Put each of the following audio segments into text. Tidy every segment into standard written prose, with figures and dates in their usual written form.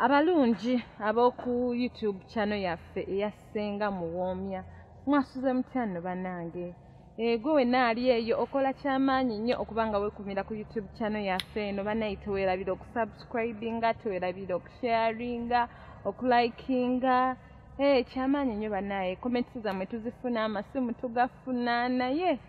Abalungi ab'oku YouTube channel yaffe eyasenga muwoomya mwasuze mutya nno bannange. Gwe wenna ali eyo okola kyamaanyi nnyo okuba nga weekumira ku YouTube channel yaffe eno bannaye teweerabira okusubscribinga, teweerabira okusharinga, okulikinga. Kyamaanyi nnyo bannaye. Comments zammwe tuzifuna, amasimu tugafuna naye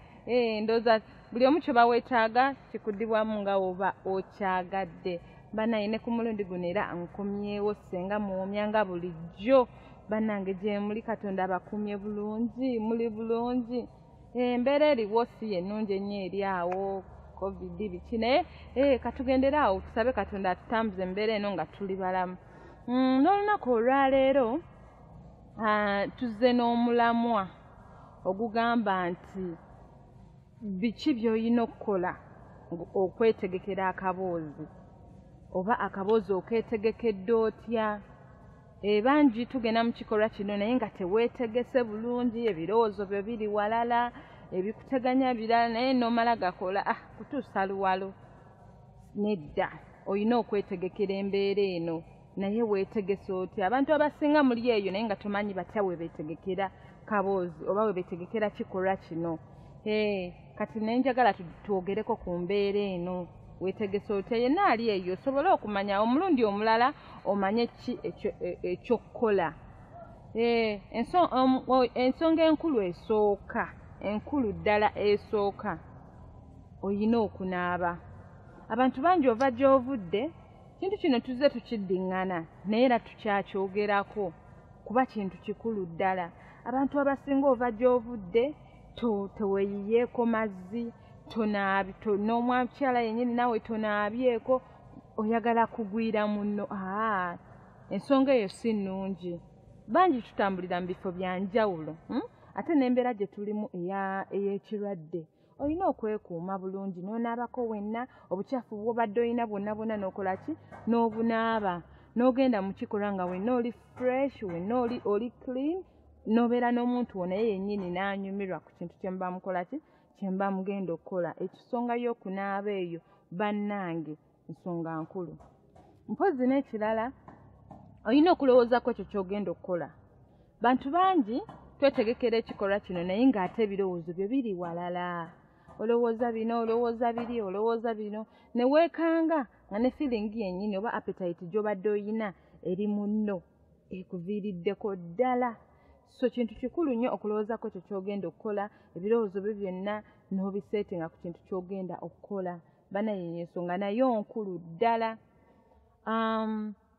ndooza buli omu kyoba weetaaga kikuddibwamu nga woba okyagadde. Bannaye ne ku mulundi guno era nkomyewo senga muwoomya nga bulijjo. Bannange gye muli Katonda abakumye bulungi, muli bulungi. Embeera eriwo si ennungi ennyo eri awo, covid biki naye katugendera awo tusabe Katonda atutambuze embeera eno nga tuli balamu. N'olunaku olwaleero tuzze n'omulamwa ogugamba nti biki by'olina okukola okwetegekera akaboozi, oba akaboozi okeetegekedde otya. Bangi tugenda mu kikolwa kino naye nga teweetegese bulungi, ebirowoozo byo biri walala, ebikuteganya birala, naye n'omala gakola kutuusa luwalo. Nedda, olina okwetegekera embeera eno, naye weetegese otya? Abantu abasinga muli eyo naye nga tomanyi batya we beetegekera kaboozi oba we beetegekera kikolwa kino. Kati naye njagala twogereko ku mbeera eno. Weetegese otya? Yenna ali eyo osobole okumanya omulundi omulala omanye ki ekyokkola. Ensonga enkulu ddala esooka, oyina okunaaba. Abantu bangi ova gy'ovudde, kintu kino tuzze tukiddiŋŋana naye era tukyakyogerako kuba kintu kikulu ddala. Abantu abasinga ova gy'ovudde teweeyiyeeko mazzi, n'omwakyala yennyini naawe tonaabyeko, oyagala kugwira munno. Ensonga eyo si nnungi. Bangi tutambulira mu bifo bya njawulo, ate n'embeera gye tulimu ey'ekirwadde. Olina okwekuuma bulungi n'onaabako wenna, obukyafu bw'obadde olina bwonna bwonna n'okola ki? N'obunaaba, n'ogenda mu kikolwa nga wenna oli fresh, wenna oli clean, n'obeera n'omuntu wo naye yennyini n'anyumirwa ku kintu kye muba mukola ki? Kye mba mugenda okukola. Ekisonga y'okunaaba eyo bannange nsonga nkulu. Mpozzi n'ekirala, olina okulowooza ku ekyo ky'ogenda okukola. Bantu bangi twetegekera ekikolwa kino naye ng'ate ebirowoozo byo biri walala. Olowooza bino, olowooza biri, olowooza bino, ne weekanga nga ne feeling yennyini oba appetite gy'obadde oyina eri munno ekuviiriddeko ddala. So kintu kikulu nnyo okulowooza ku ekyo ky'ogenda okukola, ebirowoozo byo byonna n'obiseetinga ku kintu ky'ogenda okukola. Bannaye ensonga nayo nkulu ddala.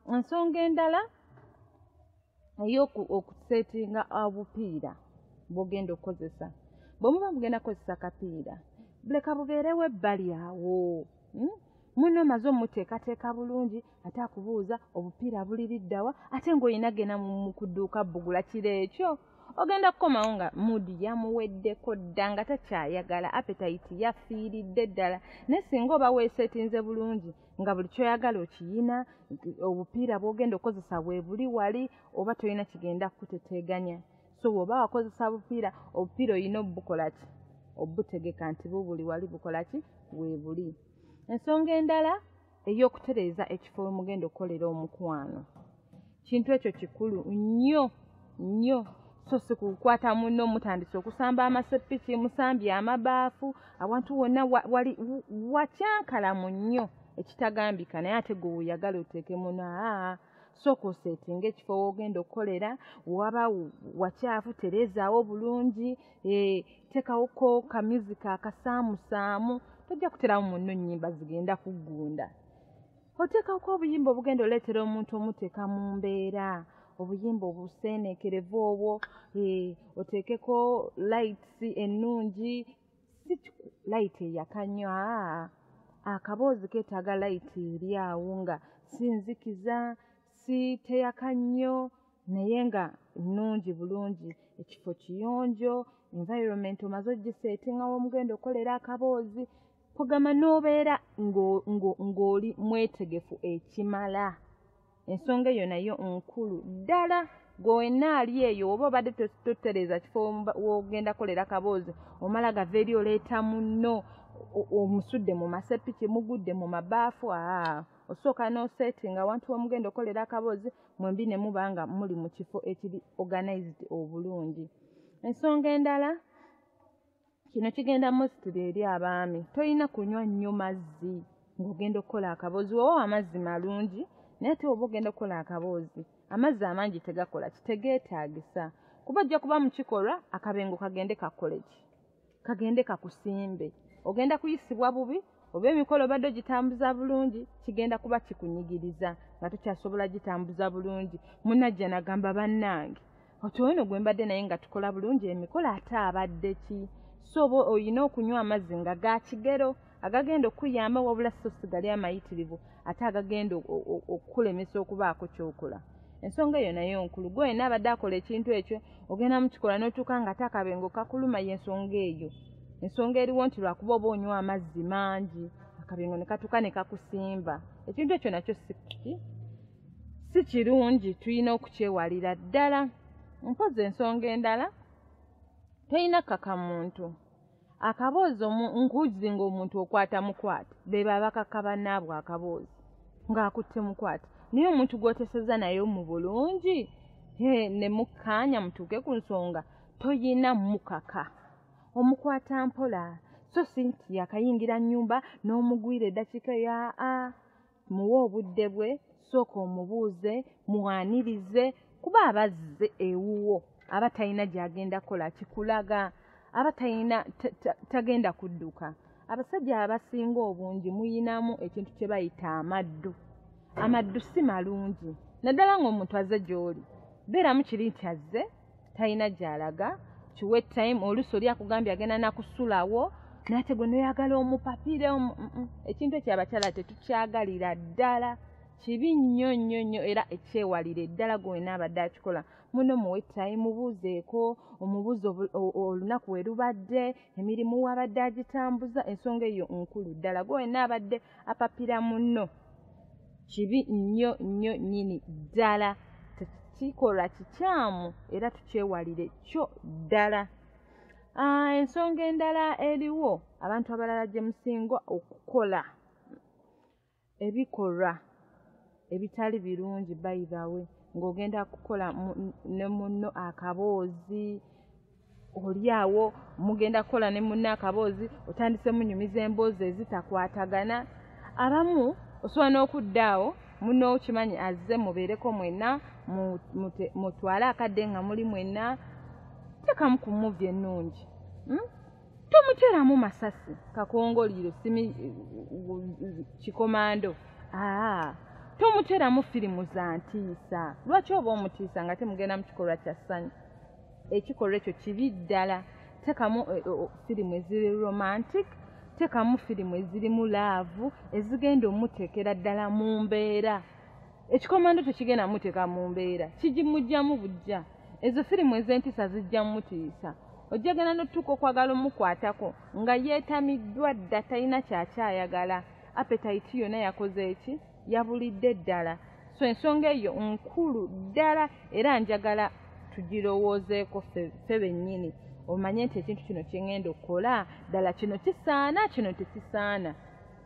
Ensonga endala ey'okuseetinga obupiira bw'ogenda okukozesa. Bwe muba mugenda kukozesa kapiira, buleka bubeerewo ebbali awo. Munno omaze omuteekateeka bulungi, ate akubuuza obupiira buli liddawa, ate ng'olina genda mu kudduuka bugula kiro ekyo. Ogenda kukomawo nga mudi yamuweddeko dda nga takyayagala, appetite yafiiridde ddala. Naye singa oba weeseetinze bulungi nga buli kyoyagala okiyina, obupiira bw'ogenda okukozesa bwe buli wali, oba tolina kigenda kukuteteeganya. So bw'oba wakozesa obupiira olina obukola ki? Obutegeka nti bubuli wali bukola ki? Bwe buli. Ensonga endala ey'okutereeza ekifo we mugenda okukolera omukwano. Kintu ekyo kikulu nnyo nnyo. So si kukwata munno mutandise okusamba amasepiki, musambye amabaafu, awantu wonna wakyankalamu nnyo ekitagambika, naye ate gwe oyagala oteeke muno. Sooka oseetinga ekifo w'ogenda okukolera, waba wakyafu tereezaawo bulungi, teekawoko kamyuzika akasaamusaamu, tojja kuteramu munno nnyimba zigenda kuggunda. Oteekako obuyimba obugenda oleetera omuntu omuteeka mu mbeera, obuyimba obuseeneekerevu obwo, oteekeko lights ennungi, si light eyakannyo, akaboozi keetaaga light eri awo nga si nzikiza, si teyaka nnyo naye nga nnungi bulungi. Ekifo kiyonjo, environment omaze ogiseetinga w'omugenda okukolera akaboozi, kugamba n'obeera ng'oli mwetegefu ekimala. Ensonga eyo nayo nkulu ddala. Gwe wenna ali eyo oba obadde totereeza kifo w'ogenda kolera akaboozi, omala gava eri oleeta munno, omusudde mu masepiki, mugudde mu mabaafu, osooka n'osettinga awantu w'omugenda okolera akaboozi mwembi ne muba nga muli mu kifo ekiri organized obulungi. Ensonga endala, kino kigenda mostly eri abaami, tolina kunywa nnyo mazzi ng'ogenda okukola akaboozi. Wowa amazzi malungi naye ate oba ogenda okukola akaboozi amazzi amangi tegakola kitegeetaagisa, kuba ojja kuba mu kikolwa akabengo kagende kakole ki, kagende kakusimbe, ogenda kuyisibwa bubi, oba emikolo badde gitambuza bulungi kigenda kuba kikunyigiriza nga tokyasobola gitambuza bulungi. Munnajja nagamba bannange oti ono gwe mbadde naye nga tukola bulungi emikolo ate abadde ki? So oyina okunywa amazzi nga ga kigero agagenda okuyamba wabula so sigali amayitirivu ate agagenda okukulemesa okubaako kyokola. Ensonga eyo nayo nkulu. Gwe yena abadde akola ekintu ekyo ogenda mu kikola n'otuuka nga ate akabengo kakuluma, y'ensonga eyo. Ensonga eriwo nti lwakuba oba onywa amazzi mangi akabengo ne katuuka ne kakusimba. Ekintu ekyo nakyo si kirungi, tulina okukyewalira ddala. Mpozi ensonga endala, tolina kaka muntu. Akaboozi nkuzi ng'omuntu okwata mukwate be baba kaka bannaabwe akaboozi ng'akutte mukwate, naye omuntu gw'oteseza naye mu bulungi ne mukkaanya mutuuke ku nsonga, toyina mukaka. Omukwata mpola, so si nti yakayingira nnyumba n'omugwira eddakiika muwe obudde bwe, sooka omubuuze, muwanirize, kuba abazze ewuwo aba talina gy'agenda kola kikulaga, aba talina tagenda kudduka. Abasajja abasinga obungi muyinamu ekintu kye bayita amaddu. Amaddu si malungi, naddala ng'omuntu azze gy'oli beeramu kiri nti azze talina gy'alaga, kiwe time. Oluusi oli akugambye agenda nakusulawo naye gwe noyagala omupapire. Ekintu ekyo abakyala tetukyagalira ddala, kibi nnyo nnyo nnyo era ekyewalire ddala. Gwe naabadde akikola muno muwe time, mubuuzeeko, omubuuze olunaku we lubadde, emirimu wabadde agitambuza. Ensonga eyo nkulu ddala. Gwe naabadde apapira munno, kibi nnyo nnyo nnyini ddala, kikola kikyamu era tukyewalire kyo ddala. Ensonga endala eriwo, abantu abalala gye musinga okukola ebikolwa ebitali birungi bayibawe, ng'ogenda kukola ne munno akaboozi, oli awo mugenda kukola ne munno akaboozi, otandise munyumiza emboozi ezitakwatagana. Abamu osobola n'okuddaawo munno kimanyi azze mubeereko mwenna, mutwale akadde nga muli mwenna, tekamu ku muvi ennungi, tomuteeramu masasi kakongoliro simi kikomando, tomuteeramu firimu za ntiisa. Lwaki oba omutiisa nga temugenda mu kikolwa kya ssanyu? Ekikolwa ekyo kibi ddala. Tekamu firimu eziri romantic, tekamu firimu ezirimu laavu ezigenda omuteekera ddala mu mbeera. Ekikomando tekigenda muteeka mu mbeera, kigimugyamu bujja. Ezo firimu ez'entiisa zijja mutiisa. Ojja genda n'otuuka okwagala omukwatako nga yeetamiddwa dda, talina kyakyayagala, appetite yonna yakoze eki, yabulidde ddala. So ensonga eyo nkulu ddala era njagala tugirowoozeeko ffe bennyini, omanye nti ekintu kino kye ngenda okukola ddala kino kisaana, kino tekisaana.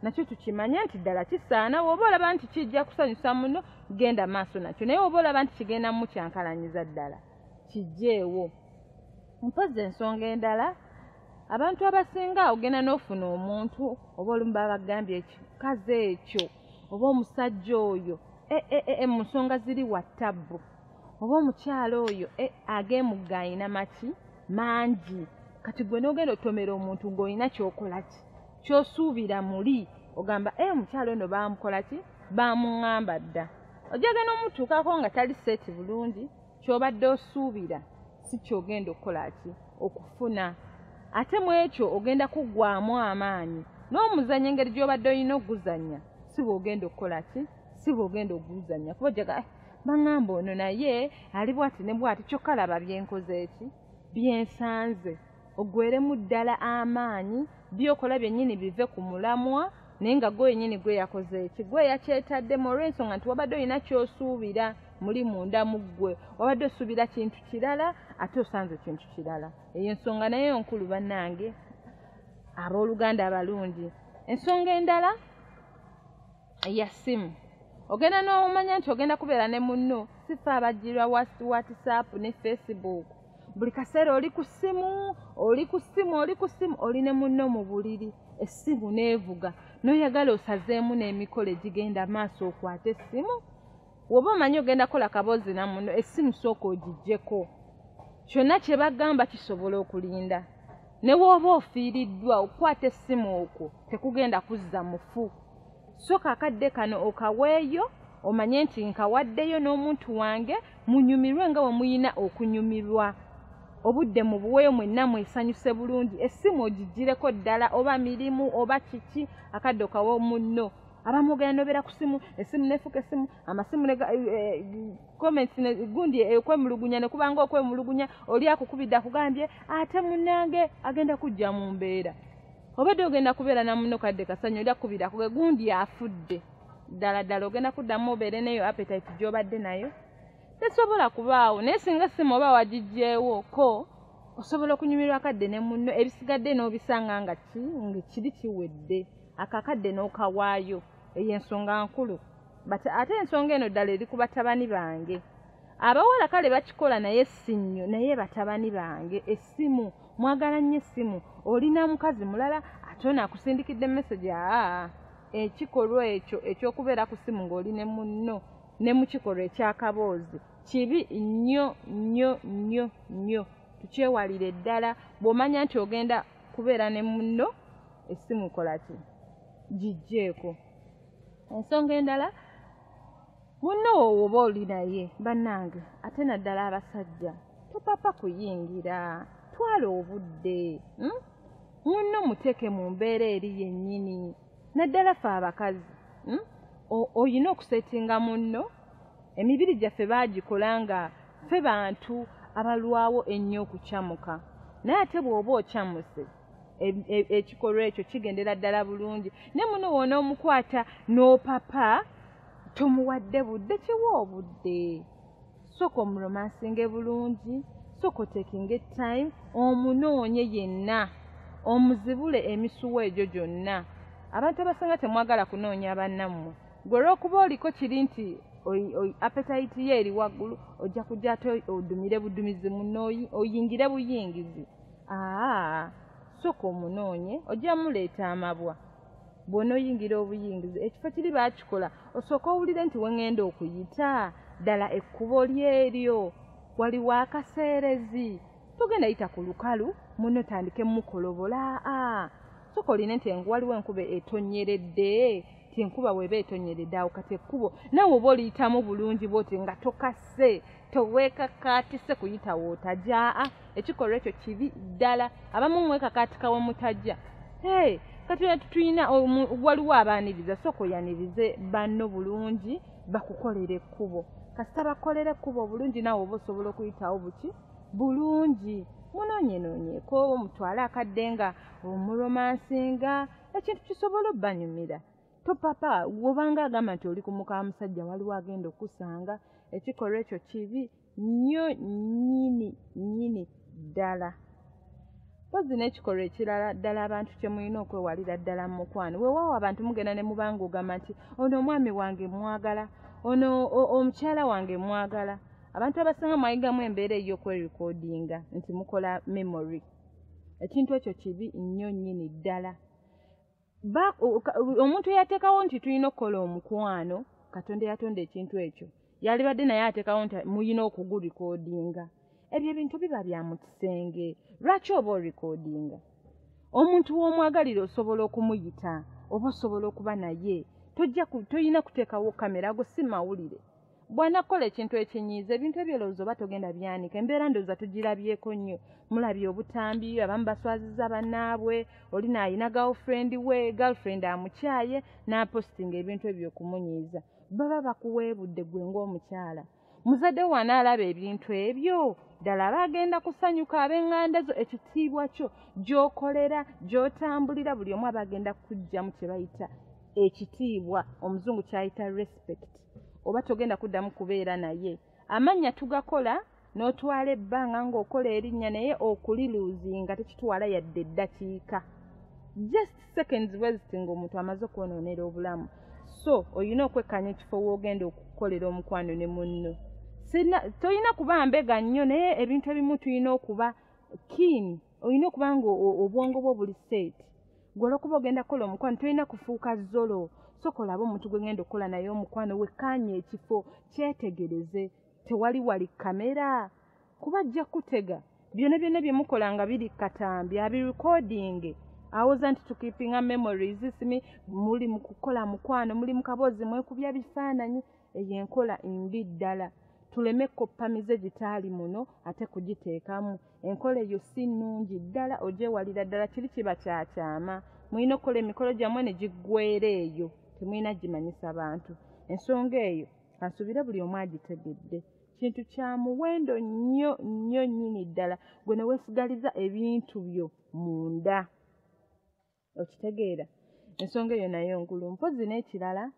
Nakyo tukimanye nti ddala kisaana. Woba olaba nti kijja kusanyusa muno, genda maaso nakyo, naye woba olaba nti kigenda mu kyankalanyiza ddala, kijjeewo. Mpozi ensonga endala, abantu abasinga ogenda n'ofuna omuntu oba olumu baba bagambye ekikazi ekyo oba omusajja oyo mu nsonga ziri wa ttabbu, oba omukyala oyo ageemugga ayina maki mangi. Kati gwe n'ogenda otomera omuntu ng'olina kyokola ki, kyosuubira muli, ogamba omukyala ono bamukola ki, bamuŋŋamba dda. Ojja genda omutuukako nga tali seeti bulungi, ky'obadde osuubira si kyogenda okukola ki, okufuna. Ate mu ekyo ogenda kuggwaamu amaanyi, n'omuzannyo engeri gy'obadde olina okuguzannya si bw'ogenda okukola ki, si bw'ogenda okuguzannya. Kuba ojjaga baŋŋamba ono naye ali bw'ati ne bw'ati, kyokka laba byenkoze eki, byensanze. Oggweremu ddala amaanyi, byokola byennyini bive ku mulamwa, naye nga gwe yennyini gwe yakoze eki, gwe yakyetaddemu olw'ensonga nti wabadde olina ky'osuubira muli munda mu ggwe, wabadde osuubira kintu kirala ate osanze kintu kirala. Eyo ensonga nayo nkulu bannange abooluganda abalungi. Ensonga endala, ya simu ogenda n'omanya nti ogenda kubeera ne munno sifa abajjirwa WhatsApp ne Facebook buli kaseera oli ku ssimu oli ne munno mu buliri essimu neevuga n'oyagala osazeemu n'emikolo egigenda maaso okwate essimu woba omanyi ogenda kola kaboozi na munno essimu sooka ogiggyeko kyonna kye bagamba kisobola okulinda ne wooba ofiiriddwa okwata essimu okwo tekugenda kuzza mufu soka akadde kano okaweeyo omanye nti nkawaddeyo n'omuntu wange munyumirwe nga bwe muyina okunyumirwa obudde mu buweeyo mwenna mwesanyuse bulungi essimu ogigireko ddala oba mirimu oba kiki akadde okawa munno abamu ogenda nobeera ku ssimu essimu nefuka essimu amasimu comments gundi okwemulugunya ne kubanga okwemulugunya oli akukubidde akugambye ate munnange agenda kujja mu mbeera obadde ogenda kubeera na munno kadde kasanyo oli akubira kuge gundi afudde ddala ogenda kuddamu obeere neyo appetite gy'obadde nayo tesobola kubaawo naye singa essimu oba wagijjeewo ko osobola okunyumirwa kadde ne munno ebisigadde n'obisanga nga kiri kiwedde akakadde n'okawaayo eyo ensonga nkulu ate ensonga eno ddala eri ku batabani bange abawala kale bakikola naye sinnyo naye batabani bange essimu mwagala nnyo essimu olina mukazi mulala ate ono akusindikidde message ekikolwa ekyo ekyokubeera ku ssimu ng'oli ne munno ne mu kikolwa ekyakaboozi kibi nnyo tukyewalire ddala bw'omanya nti ogenda kubeera ne munno essimu kolaki gijjeeko ensonga endala munno wowoba oli naye bannange ate naddala abasajja topapa kuyingira twala obudde munno muteeke mu mbeera eri yennyini naddala fe abakazi oyina okusetinga munno emibiri gyaffe baagikola nga ffe bantu abalwawo ennyo okukyamuka naye ate bw'oba okyamuse ekikolwa ekyo kigendera ddala bulungi ne muno woona omukwata n'opapa tomuwadde budde kiwa obudde soka omuromansinge bulungi soka otekinga time omunoonye yenna omuzibule emisuwa egyo gyonna abantu abasinga temwagala kunoonya bannammwe gwe olw'okuba oliko kiri nti appetite ye eri waggulu ojja kujja ate odumire budumizi muno oyingire buyingizi soka omunoonye ojja muleeta amabwa bw'onooyingira obuyingizi ekifo kiri baakikola osooka owulire nti wengenda okuyita ddala ekkubo lyeryo waliwo akaseerezi togenda yita ku lukalu muno tandike mukolobola soka oline nti waliwo enkuba etonyeredde ti enkuba weeba etonyeredde awo kati ekkubo nawe oba oliyitamu bulungi bwoti nga tokase toweekakaatise kuyita wootajja ekikolwa ekyo kibi ddala abamu mwekakaatikawo mutajja kati tulina waliwo abaaniriza soka oyanirize banno bulungi bakukolera ekkubo kasita bakolera ekkubo bulungi nawe oba osobola okuyitawo buki bulungi munoonyenoonyeeko mutwale akadde nga omuromansinga ekintu kisobola obbanyumira topapa wobanga agamba nti oli kumuka musajja waliwo agenda okusanga ekikolwa ekyo kibi nnyo nnyini ddala pozi n'ekikolwa ekirala ddala abantu kye mulina okwewalira ddala mu mukwano weewaawo abantu mugenda ne mubanga ogamba nti ono omwami wange mwagala ono omukyala wange mwagala abantu abasinga mwayigamu embeera ey'okwerekodinga nti mukola memory ekintu ekyo kibi nnyo nnyini ddala omuntu yateekawo nti tulina okukola omukwano katonda yatonda ekintu ekyo yalibadde naye ateekawo nti muyina okugurikodinga ebyo ebintu biba bya mu kisenge lwaki oba orikodinga omuntu w'omwagalire osobola okumuyita oba osobola okuba naye toyina kuteekawo kamera go si mawulire bw'anakola ekintu ekinyiiza ebintu ebyolowooza oba togenda byanika embeera ndowooza tugirabyeko nnyo mulabye obutambi abamu baswaziza bannaabwe oli naayina girlfriend amukyaye n'apostinga ebintu ebyo okumunyiiza baba bakuweebudde gwe ng'omukyala muzadde wanaalaba ebintu ebyo ddala abagenda kusanyuka ab'eŋŋanda zo ekitiibwa kyo gy'okolera gy'otambulira buli omu abagenda kujjamu kye bayita ekitiibwa omuzungu kyayita respect oba togenda kuddamu kubeera naye amannya tugakola n'otwala ebbanga ng'okola erinnya naye okuliluuzinga tekitwala yadde eddakiika just seconds wasting omuntu amaze okwonoonera obulamu so oyina okwekkaanya ekifo woogenda okukolera omukwano ne munno. Toyina kuba mbega nnyo naye ebintu ebimu tulina okuba keen, oyina okuba nga obwongo bwo buli seeti. Gwe olwokuba ogenda kukola omukwano toyina kufuuka zolo. Soka olabe omuntu gwe ngenda okukola naye omukwano wekkaanya ekifo, kyetegereze. Tewali wali kamera kuba ajja kutega byonna bye mukola nga biri katambi abirecording awoza nti tukipinga memories simi muli mu kukola mukwano muli mu kabozi mwekubya bifaananyi eyenkola imbi ddala. Tuleme koppamize gitaali muno ate kugiteekamu. Enkola eyo si nnungi ddala, ogyewalira ddala kiri kiba kyakyama. Mulina okukola emikolo gyammwe ne giggweera eyo, temulina gimanyisa bantu. Ensonga eyo kansuubire buli omu agitegedde. Kintu kya muwendo nnyo nnyo nnyini ddala gwe ne weesigaliza ebintu byo munda. Okitegeera? Ensonga eyo nayo nkulu. Mpozi n'ekirala,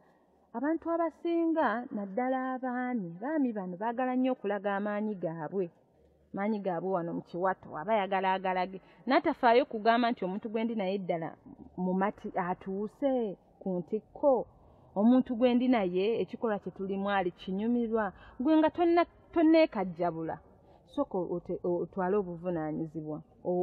abantu abasinga naddala abaami bano baagala nnyo okulaga amaanyi gaabwe wano mu kiwato, aba yagala agalage n'atafaayo kugamba nti omuntu gwe ndi naye ddala mu mati atuuse ku ntikko, omuntu gwe ndi naye ekikolwa kye tulimu ali kinyumirwa, gwe nga tonneekajjabula. Sooka otwale obuvunaanyizibwa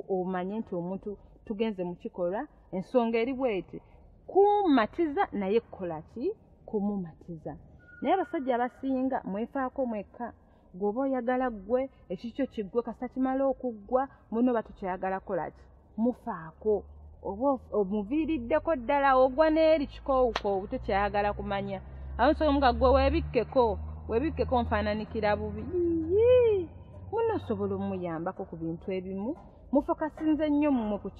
omanye nti omuntu tugenze mu kikolwa, ensonga eri bw'eti kumatiza naye kukola ki? Kumumatiza. Naye abasajja abasinga mwefaako mwekka. Gwoba oyagala ggwe ekikyo kiggwe kasita kimala okuggwa muno batukyayagala kola ki? Mufaako. Oba omuviiriddeko ddala ogwa n'eri kikoowukoowu tokyayagala kumanya. Nsonga nga ggwe weebikkeko nfaananikira bubi. Muno osobola omuyambako ku bintu ebimu. Mufokasinze nnyo mmwe ku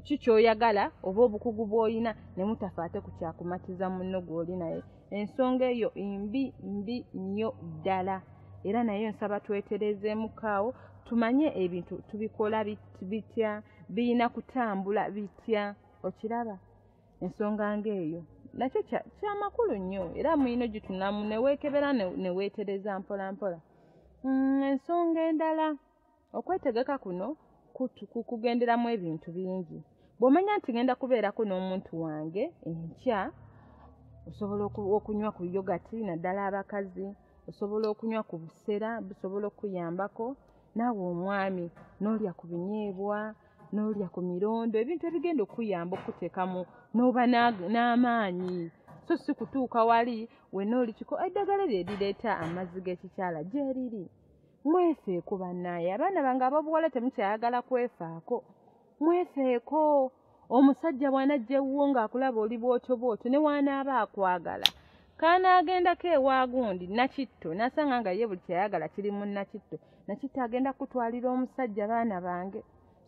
kikyoyagala oba obukugu bw'olina ne mutafaate ku kyakumatiza munno gw'oli naye. Ensonga eyo mbi nnyo ddala. Era naye nsaba tweterezeemukaawo tumanye ebintu tubikola bitya, birina kutambula bitya. Okiraba? Ensonga ng'eyo nakyo kyamakulu nnyo era mulina gitunamu ne weekebera ne weetereza mpola mpola. Ensonga endala, okwetegeka kuno kugenderamu ebintu bingi. Bw'omanya nti ngenda kubeerako n'omuntu wange enkya, osobola okunywa ku yogati naddala abakazi, osobola okunywa ku busera busobola okuyambako. Naawe omwami n'olya ku binyeebwa, n'olya ku mirondo, ebintu ebigenda okuyamba okuteekamu n'oba n'amaanyi. So si kutuuka wali wenna kiko eddagala lye lireeta amazzi g'ekikyala gye riri. Mwefeeko bannaaye, abaana bange ab'obuwala temukyayagala kwefaako. Mwefeeko. Omusajja bw'anajja ewuwo ng'akulaba oli bw'otyo ne w'anaaba akwagala kaanaagendako ewa gundi Nakitto n'asanga nga ye buli kyayagala kiri mu Nakitto, Nakitto agenda kutwalira omusajja baana bange.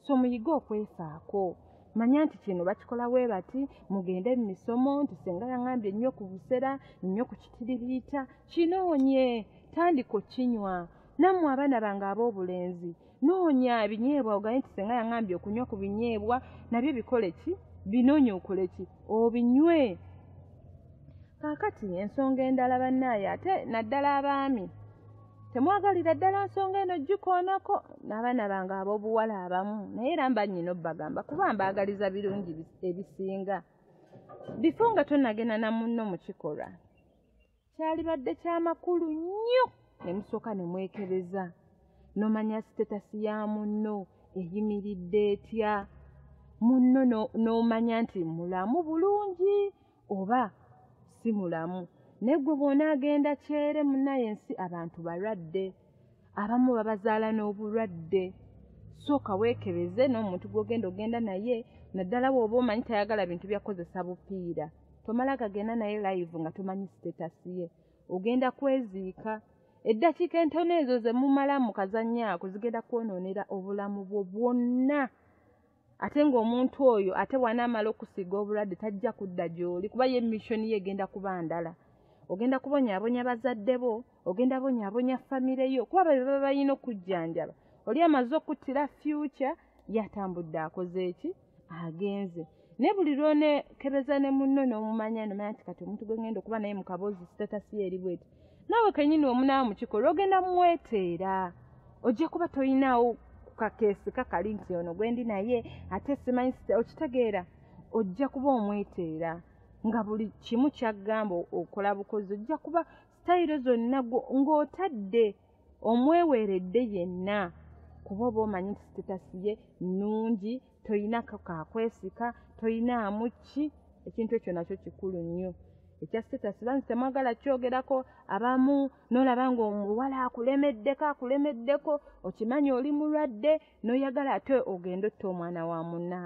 So muyige okwefaako. Manya nti kino bakikola bwe bati, mugende mu misomo nti senga yaŋŋambye nnyo ku busera, nnyo ku kitiririita, kinoonye tandika okinywa. Nammwe abaana bange ab'obulenzi noonya ebinyeebwa ogaye nti senga yaŋŋambye okunywa ku binyeebwa, nabyo bikole ki? Binoonye okole ki? Obinywe. Kaakati ensonga endala bannaaye ate naddala abaami temwagalira ddala nsonga eno gikoonako n'abaana bange ab'obuwala abamu, naye era mba nnyina obbagamba kuba mbaagaliza birungi ebisinga. Bifo nga tonnagenda na munno mu kikolwa kyalibadde kyamakulu nnyo ne musooka ne mwekebeza n'omanya sitetasi ya munno eyimiridde etya, munno n'omanya nti mulamu bulungi oba si mulamu. Naye gwe bw'onaagenda kyere munnaye ensi abantu balwadde, abamu babazaala n'obulwadde. Sooka weekebeze n'omuntu gw'ogenda naye naddala bw'oba omanyi tayagala bintu byakozesa bupiira. Tomala gagenda naye live nga tomanyi sitetasi ye. Ogenda kweziika. Eddakiika entono ezo ze mumala mu kazannya ako zigenda kwonoonera obulamu bwo bwonna. Ate ng'omuntu oyo ate bw'anaamala okusiga obulwadde tajja kudda gy'oli kuba ye mission ye egenda kuba ndala. Ogenda kubonyaabonya bazadde bo, ogenda bonyaabonya famire yo kuba baba balina okujjanjaba. Oli amaze okuttira future yatambudde akoze eki? Agenze. Naye buli lw'oneekebeza ne munno n'omumanya nomanya nti kati omuntu gwe ngenda okuba naye mu kaboozi sitatasi ye eri bweti. Naawe kennyini omunaaba mu kikolwa ogenda mweteera. Ojja kuba toyinaawo kakeesi kakali nti ono gwe ndi naye ate simanyi okitegeera. Ojja kuba omweteera. nga buli kimu kyagamba okola bukozi ojja kuba sitayiro zonna ng'otadde omweweeredde yenna kuba oba omanyi nti sitatasi ye nnungi toyina kakwesika toyinaamu ki ekintu ekyo nakyo kikulu nnyo ekya sitatasi banzi temwagala kyogerako abamu n'olaba ng'omuwala akulemeddeko okimanyi oli mulwadde n'oyagala ate ogenda otta omwana wa munna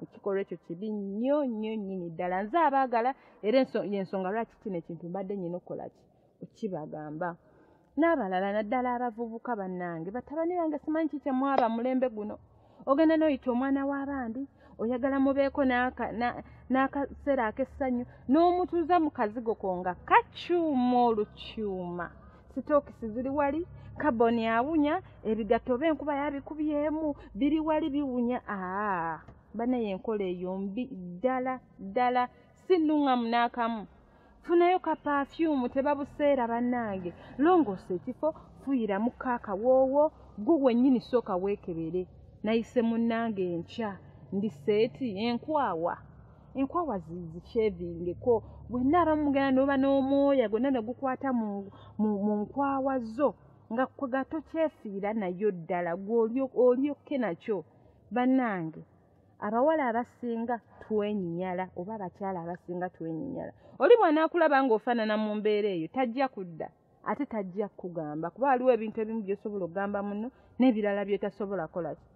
ekikolwa ekyo kibi nnyo nnyini ddala nze abaagala era yensonga lwaki kino ekintu mbadde nyina okukola ki okibagamba n'abalala naddala abavubuka bannange batabani bange simanyi ki kyemwaba mulembe guno ogenda n'oyita omwana w'abandi oyagala mubeeko n'akaseera ak'essanyu n'omutuuza mu kazigo ko nga kakyuma olukyuma sitookisi ziri wali kaboni awunya ebigatto b'enkuba yabikubyemu biri wali biwunya bane yenkola eyo mbi ddala sinnuŋŋamu n'akamu funayo ka pafyumu tebabuseera bannange longoosa ekifo fuyiramu kaakawoowo gwe wennyini sooka weekebere nayise munnange enkya ndi seeti enkwawa zizikyeviingeko bwenna abamugenda n'oba n'omwoya gwonna ne gukwata mu nkwawa zo nga kwega tokyefiira nayo ddala gw'olyokke nakyo bannange abawala abasinga twenyinnyala oba abakyala abasinga twenyinnyala oli bw'anaakulaba ng'ofaanana mu mbeera eyo tajja kudda ate tajja kugamba kuba waliwo ebintu ebimu by'osobola okugamba muno n'ebirala by'otasobola kolaki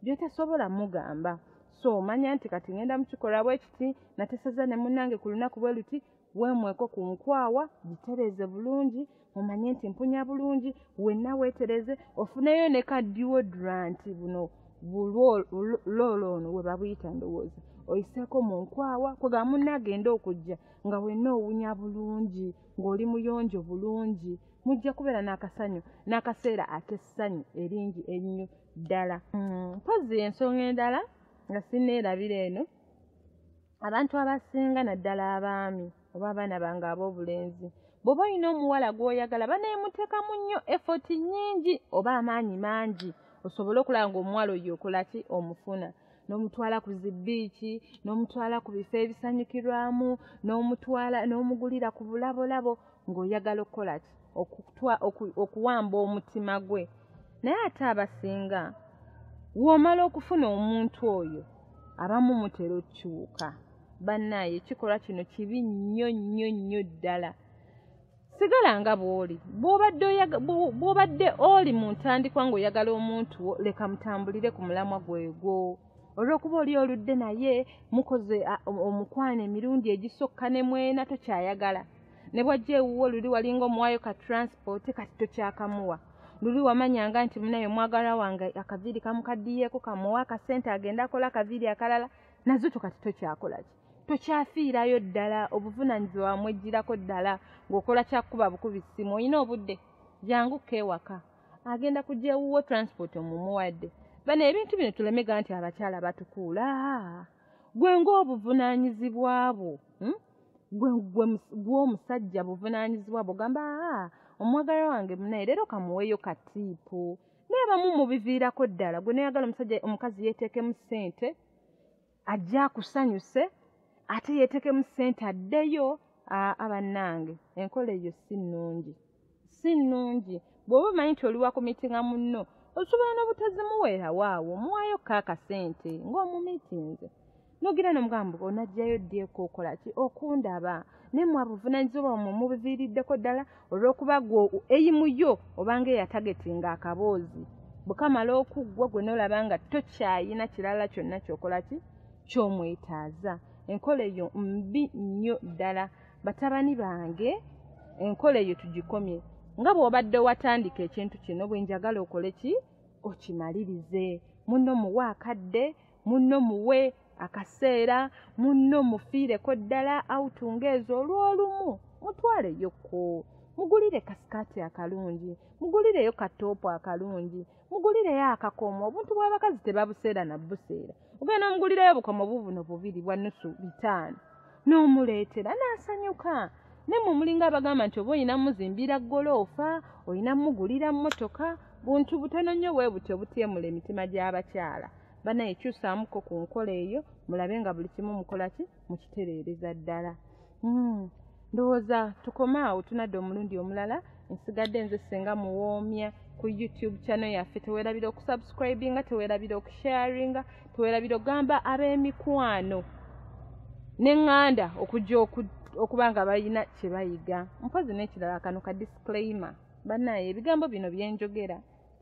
by'otasobola mugamba so omanya nti kati ngenda mukikola bwe kiti nateseza ne munnange ku lunaku bwe luti weemweko ku nkwawa gitereeze bulungi omanye nti mpunya bulungi wenna weetereze ofuneyo ne ka deodorant buno buloloono we babuyita ndowooza oyiseeko mu nkwawa kwega munna agenda okujja nga wenna owunya bulungi ng'oli muyonjo bulungi mujja kubeera n'akasanyu n'akaseera ak'essanyu eringi ennyo ddala mpozi ensonga endala nga sinneerabira eno abantu abasinga naddala abaami oba abaana bange ab'obulenzi bw'oba olina omuwala gw'oyagala baneemuteekamu nnyo effort nnyingi oba amaanyi mangi osobole okulaba ng'omuwala oyo okola ki omufuna n'omutwala ku zibiiki n'omutwala ku bifo ebisanyukirwamu n'omugulira ku bulabolabo ng'oyagala okukola ki okuwamba omutima gwe naye ate abasinga w'omala okufuna omuntu oyo abamu mutera okyuka bannaye ekikolwa kino kibi nnyo ddala sigala nga bw'oli bw'obadde oli mu ntandikwa ng'oyagala omuntu wo leka mutambulire ku mulamwa gwegwo olw'okuba oli oludde naye mukoze omukwano emirundi egisokka ne mwena tokyayagala ne bw'ajja ewuwo luli walinga omuwaayo ka transport kati tokyakamuwa luli wamanyanga nti munaye mwagala wange akaviiri kamukaddiyeeko kamuwa akasente agenda akola akaviiri akalala nazo kati tokyakola ki tokyafiirayo ddala obuvunaanyizibwa wamwejjirako ddala ng'okola kyakkuba bukubi ssimu olina obudde jangu keewaka agenda kujja ewuwo transport omumuwadde bano ebintu bino tulemega nti abakyala batukuula gwe ng'obuvunaanyizibwa bwo gw'omusajja buvunaanyizibwa bwo gamba omwagala wange munaye leero kamuweeyo katiipu naye abamu mubiviirako ddala gwe neyagala omukazi yeeteekemu ssente ajja akusanyuse ate yeeteekemu ssente addeyo abannange enkola eyo si nnungi bw'oba omanyi nti oli wakumitinga munno osobola n'obutazimuweera waawo omuwaayo kaakasente ng'omumitinze n'ogira n'omugambo onajjayo ddyeko okola ki okundaba naye mwabuvunaanyizibwa bwammwe mubiviiriddeko ddala olw'okuba gwe eyimu yo obanga eyatagetinga akaboozi bwe kamala okuggwa gwe n'olaba nga tokyayina kirala kyonna kyokola ki ky'omwetaaza enkola eyo mbi nnyo ddala batabani bange enkola eyo tugikomye nga bw'obadde watandika ekintu kino bwe njagala okole ki okimalirize munno muwe akadde munno muwe akaseera munno mufiireko ddala awutunga ezo olw'olumu mutwaleyoko mugulire kasikaati akalungi mugulireyo katoopu akalungi mugulireyo akakomo obuntu bw'abakazi tebabuseera na buseera ogenda omugulirayo obukomo bubuno 2 bwa nusu 5 n'omuleetera n'asanyuka ne mulinga abagamba nti oba olina muzimbira goloofa olina mugulira mmotoka buntu butono nnyo bwe butyo butyemula emitima gy'abakyala banaye kyusaamuko ku nkola eyo mulabe nga buli kimu mukola ki mukitereereza ddala. Ndowooza tukome awo tunadde omulundi omulala. Nsigadde nze Ssenga Muwoomya ku YouTube channel yaffe. Teweerabira okusubscribinga, teweerabira okusharinga, teweerabira ogamba ab'emikwano n'eŋŋanda okujja okuba nga balina kye bayiga. Mpozi n'ekirala kano ka disclaimer. Bannaye ebigambo bino bye njogera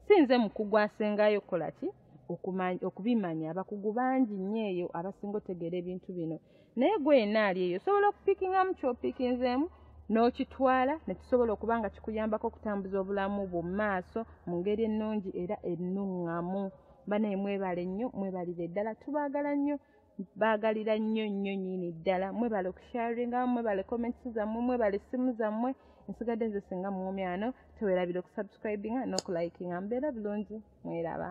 si nze mukugu asengayo kola ki okubimanya. Abakugu bangi nnyo eyo abasinga otegeera ebintu bino. Naye gwe yenna ali eyo osobola okupikingamu ky'opikinzeemu n'okitwala ne kisobola okuba nga kikuyambako okutambuza obulamu bwo mu maaso mu ngeri ennungi era ennuŋŋamu. Bannaye mwebale nnyo, mwebalire ddala. Tubaagala nnyo, baagalira nnyo nnyini ddala. Mwebale okusharinga, mwebale comments zammwe, mwebale essimu zammwe. Nsigadde nze Ssenga Muwoomya wano. Teweerabira okusubscribinga n'okulayikinga. Mbeera bulungi, mweraba.